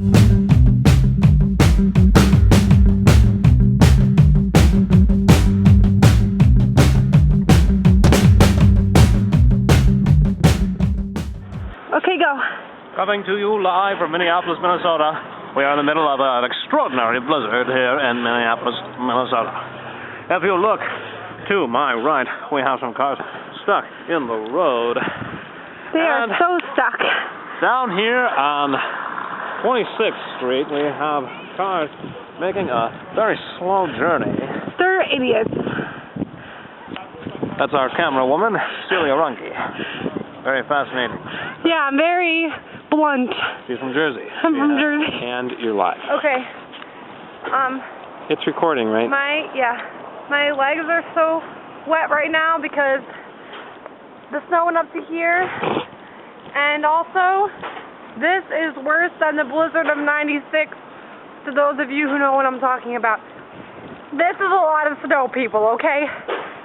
Okay, go. Coming to you live from Minneapolis, Minnesota. We are in the middle of an extraordinary blizzard here in Minneapolis, Minnesota. If you look to my right, we have some cars stuck in the road. They are so stuck. Down here on 26th Street, we have cars making a very slow journey. They're idiots. That's our camera woman, Celia Runke. Very fascinating. Yeah, I'm very blunt. She's from Jersey. I'm from Jersey. And you're live. Okay. It's recording, right? My legs are so wet right now because the snow went up to here. And also, this is worse than the blizzard of '96, to those of you who know what I'm talking about. This is a lot of snow, people, okay?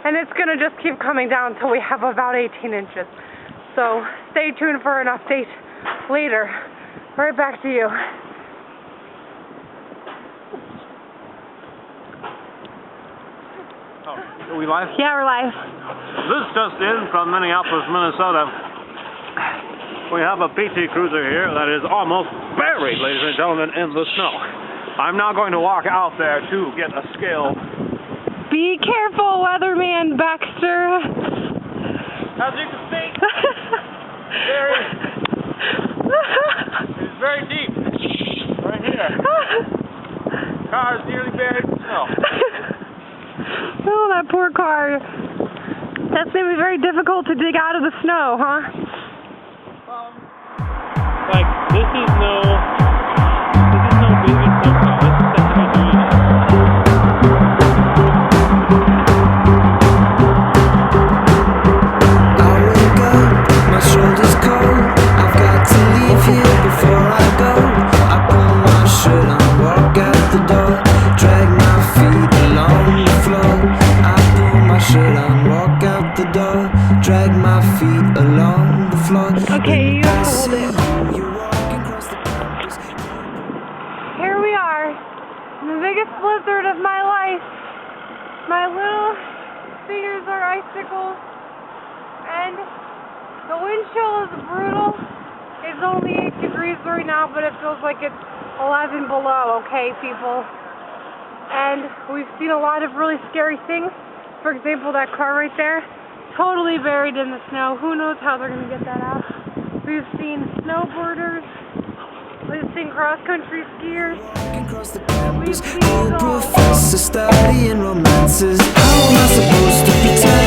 And it's going to just keep coming down until we have about 18 inches. So stay tuned for an update later. Right back to you. Are we live? Yeah, we're live. This just in from Minneapolis, Minnesota. We have a PT Cruiser here that is almost buried, ladies and gentlemen, in the snow. I'm now going to walk out there to get a scale. Be careful, weatherman Baxter. As you can see, it's very deep. Right here. Car is nearly buried in snow. Oh, that poor car. That's going to be very difficult to dig out of the snow, huh? Like, this is no baby step car. This is something to do. Okay, you hold it. Here we are, in the biggest blizzard of my life. My little fingers are icicles, and the wind chill is brutal. It's only 8 degrees right now, but it feels like it's 11 below, okay, people? And we've seen a lot of really scary things. For example, that car right there, totally buried in the snow. Who knows how they're going to get that out? We've seen snowboarders. We've seen cross-country skiers. We've seen professor studying romances. How am I supposed to pretend?